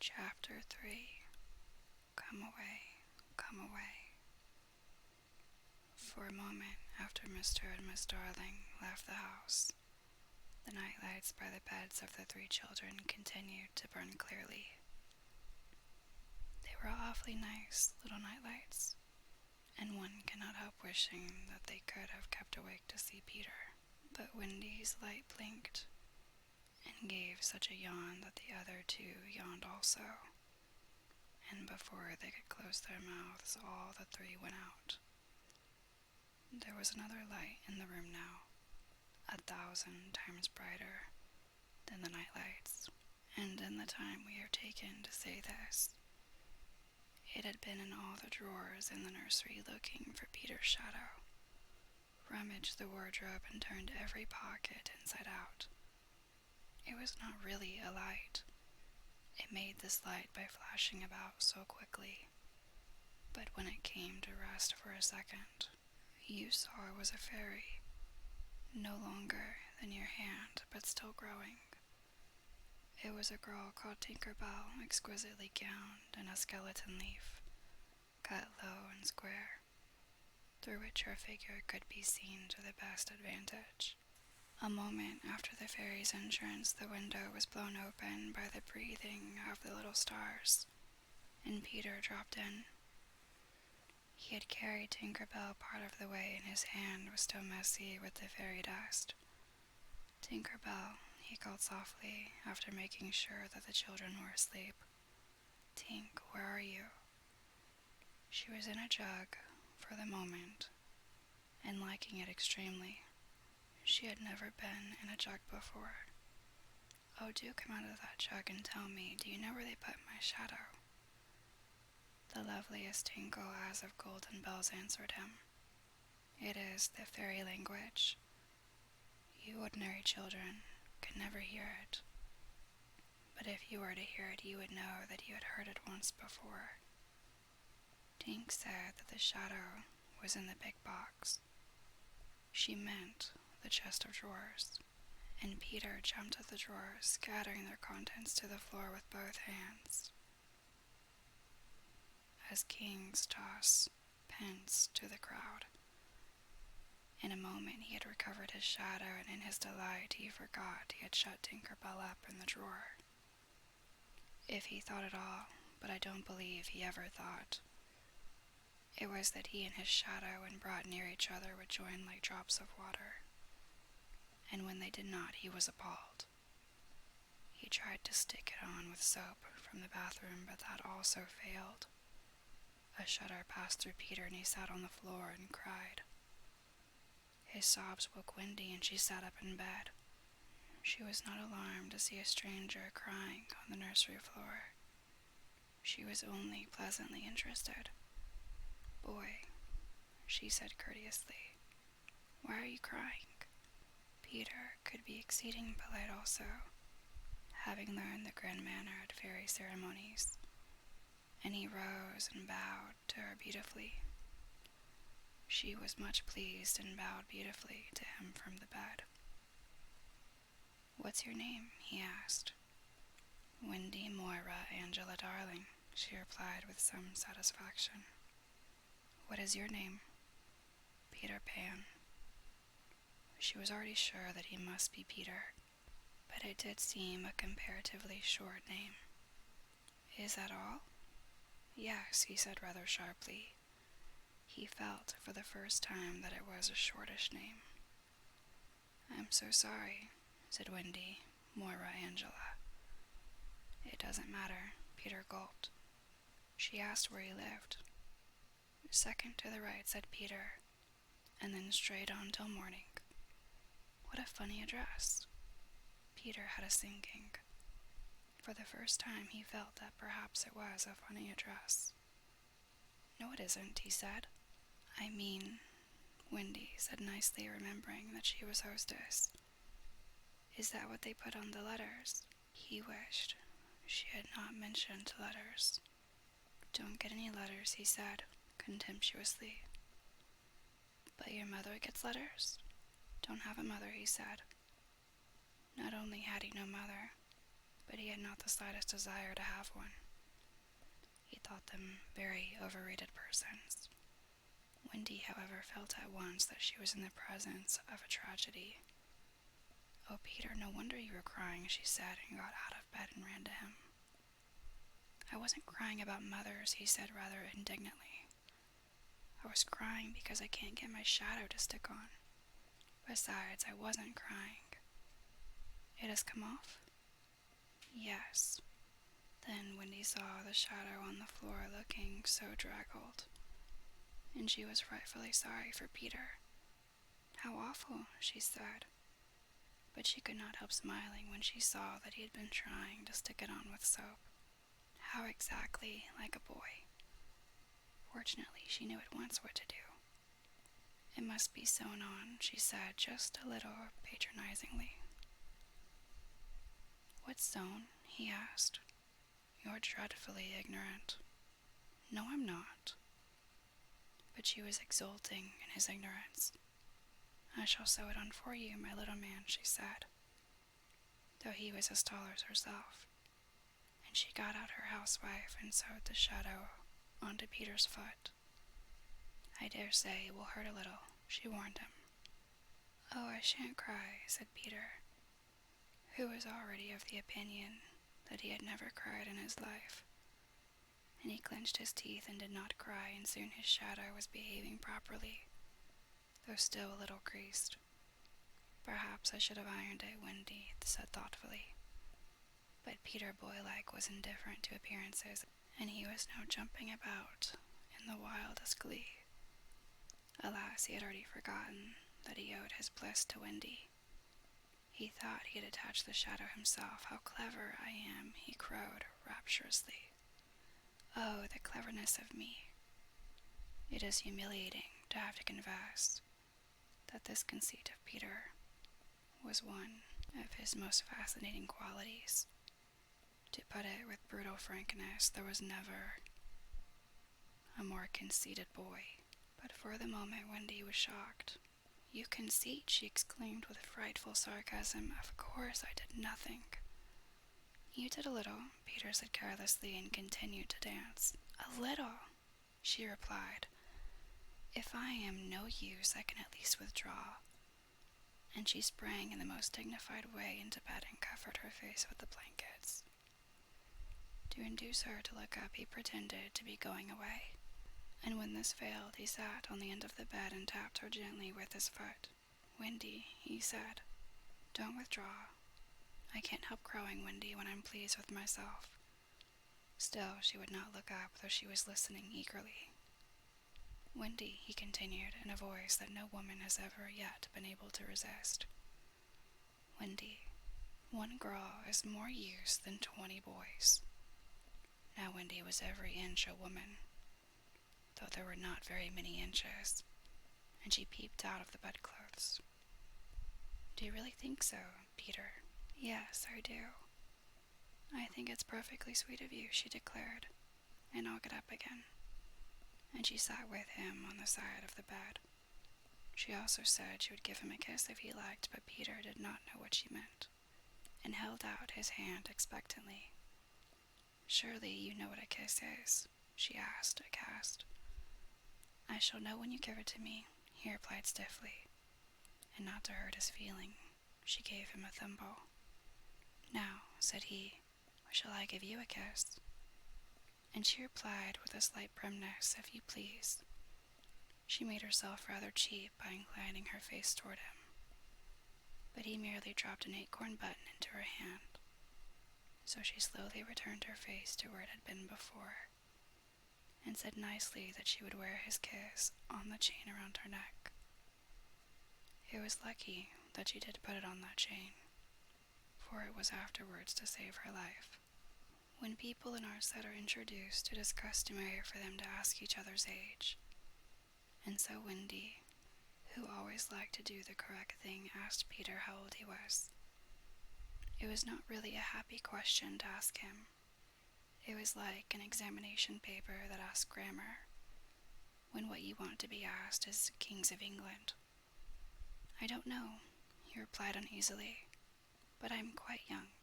Chapter 3. Come away, come away. For a moment after Mr. and Miss Darling left the house, the night lights by the beds of the 3 children continued to burn clearly. They were awfully nice little night lights, and one cannot help wishing that they could have kept awake to see Peter. But Wendy's light blinked and gave such a yawn that the other 2 yawned also, and before they could close their mouths, all the 3 went out. There was another light in the room now, 1,000 times brighter than the night lights, and in the time we have taken to say this, it had been in all the drawers in the nursery looking for Peter's shadow, rummaged the wardrobe and turned every pocket inside out. It was not really a light. It made this light by flashing about so quickly, but when it came to rest for a second, you saw it was a fairy, no longer than your hand, but still growing. It was a girl called Tinker Bell, exquisitely gowned in a skeleton leaf, cut low and square, through which her figure could be seen to the best advantage. A moment after the fairy's entrance, the window was blown open by the breathing of the little stars, and Peter dropped in. He had carried Tinker Bell part of the way, and his hand was still messy with the fairy dust. Tinker Bell, he called softly, after making sure that the children were asleep. Tink, where are you? She was in a jug, for the moment, and liking it extremely. She had never been in a jug before. Oh, do come out of that jug and tell me, do you know where they put my shadow? The loveliest tinkle as of golden bells answered him. It is the fairy language. You ordinary children could never hear it. But if you were to hear it, you would know that you had heard it once before. Tink said that the shadow was in the big box. She meant the chest of drawers, and Peter jumped at the drawers, scattering their contents to the floor with both hands, as kings toss pence to the crowd. In a moment he had recovered his shadow, and in his delight he forgot he had shut Tinker Bell up in the drawer. If he thought at all, but I don't believe he ever thought, it was that he and his shadow, when brought near each other, would join like drops of water. And when they did not, he was appalled. He tried to stick it on with soap from the bathroom, but that also failed. A shudder passed through Peter, and he sat on the floor and cried. His sobs woke Wendy, and she sat up in bed. She was not alarmed to see a stranger crying on the nursery floor. She was only pleasantly interested. Boy, she said courteously, why are you crying? Peter could be exceeding polite also, having learned the grand manner at fairy ceremonies, and he rose and bowed to her beautifully. She was much pleased and bowed beautifully to him from the bed. What's your name? He asked. Wendy Moira Angela Darling, she replied with some satisfaction. What is your name? Peter Pan. She was already sure that he must be Peter, but it did seem a comparatively short name. Is that all? Yes, he said rather sharply. He felt for the first time that it was a shortish name. I'm so sorry, said Wendy, Moira Angela. It doesn't matter, Peter gulped. She asked where he lived. Second to the right, said Peter, and then straight on till morning. What a funny address. Peter had a sinking. For the first time he felt that perhaps it was a funny address. No, it isn't, he said. I mean, Wendy said nicely, remembering that she was hostess. Is that what they put on the letters? He wished she had not mentioned letters. Don't get any letters, he said, contemptuously. But your mother gets letters? Don't have a mother, he said. Not only had he no mother, but he had not the slightest desire to have one. He thought them very overrated persons. Wendy, however, felt at once that she was in the presence of a tragedy. "Oh, Peter, no wonder you were crying," she said, and got out of bed and ran to him. "I wasn't crying about mothers," he said rather indignantly. "I was crying because I can't get my shadow to stick on. Besides, I wasn't crying." "It has come off?" "Yes." Then Wendy saw the shadow on the floor looking so draggled, and she was frightfully sorry for Peter. "How awful," she said, but she could not help smiling when she saw that he had been trying to stick it on with soap. How exactly like a boy. Fortunately, she knew at once what to do. "It must be sewn on," she said, just a little patronizingly. "What's sewn?" he asked. "You're dreadfully ignorant." "No, I'm not." But she was exulting in his ignorance. "I shall sew it on for you, my little man," she said, though he was as tall as herself. And she got out her housewife and sewed the shadow onto Peter's foot. "I dare say it will hurt a little," she warned him. "Oh, I shan't cry," said Peter, who was already of the opinion that he had never cried in his life. And he clenched his teeth and did not cry, and soon his shadow was behaving properly, though still a little creased. "Perhaps I should have ironed it," Wendy said thoughtfully. But Peter, boy-like, was indifferent to appearances, and he was now jumping about in the wildest glee. Alas, he had already forgotten that he owed his bliss to Wendy. He thought he had attached the shadow himself. "How clever I am," he crowed rapturously. "Oh, the cleverness of me." It is humiliating to have to confess that this conceit of Peter was one of his most fascinating qualities. To put it with brutal frankness, there was never a more conceited boy. But for the moment Wendy was shocked. "You conceit," she exclaimed with frightful sarcasm. "Of course I did nothing." "You did a little," Peter said carelessly, and continued to dance. "A little," she replied. "If I am no use, I can at least withdraw." And she sprang in the most dignified way into bed and covered her face with the blankets. To induce her to look up, he pretended to be going away, and when this failed, he sat on the end of the bed and tapped her gently with his foot. "Wendy," he said, "don't withdraw. I can't help crowing, Wendy, when I'm pleased with myself." Still, she would not look up, though she was listening eagerly. "Wendy," he continued, in a voice that no woman has ever yet been able to resist. "Wendy, one girl is more use than 20 boys." Now Wendy was every inch a woman, though there were not very many inches, and she peeped out of the bedclothes. "Do you really think so, Peter?" "Yes, I do. I think it's perfectly sweet of you," she declared, "and I'll get up again." And she sat with him on the side of the bed. She also said she would give him a kiss if he liked, but Peter did not know what she meant, and held out his hand expectantly. "Surely you know what a kiss is?" she asked, aghast. "I shall know when you give it to me," he replied stiffly, and not to hurt his feeling, she gave him a thimble. "Now," said he, "shall I give you a kiss?" And she replied with a slight primness, "If you please." She made herself rather cheap by inclining her face toward him, but he merely dropped an acorn button into her hand. So she slowly returned her face to where it had been before, and said nicely that she would wear his kiss on the chain around her neck. It was lucky that she did put it on that chain, for it was afterwards to save her life. When people in our set are introduced, it is customary for them to ask each other's age, and so Wendy, who always liked to do the correct thing, asked Peter how old he was. It was not really a happy question to ask him. It was like an examination paper that asks grammar, when what you want to be asked is Kings of England. "I don't know," he replied uneasily, "but I'm quite young."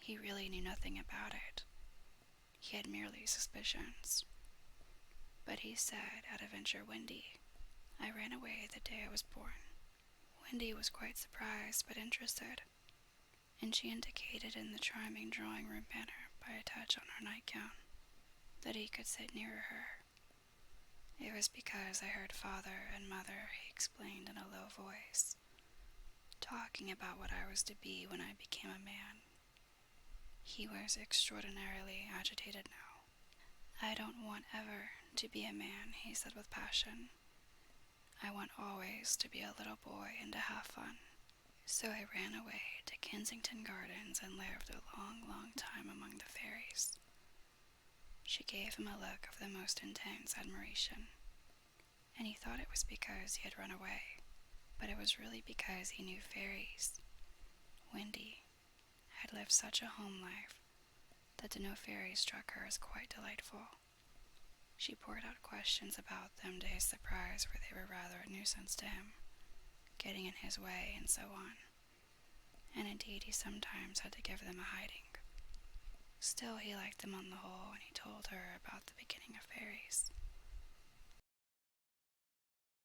He really knew nothing about it. He had merely suspicions. But he said, at a venture, Wendy. I ran away the day I was born. Wendy was quite surprised but interested, and she indicated in the charming drawing-room manner by a touch on her nightgown that he could sit nearer her. It was because I heard father and mother, he explained in a low voice, talking about what I was to be when I became a man. He was extraordinarily agitated now. I don't want ever to be a man, he said with passion. I want always to be a little boy and to have fun. So I ran away to Kensington Gardens and lived a long, long time among the fairies. She gave him a look of the most intense admiration, and he thought it was because he had run away, but it was really because he knew fairies. Wendy had lived such a home life that to know fairies struck her as quite delightful. She poured out questions about them to his surprise, for they were rather a nuisance to him, getting in his way and so on, and indeed he sometimes had to give them a hiding. Still, he liked them on the whole, and he told her about the beginning of fairies.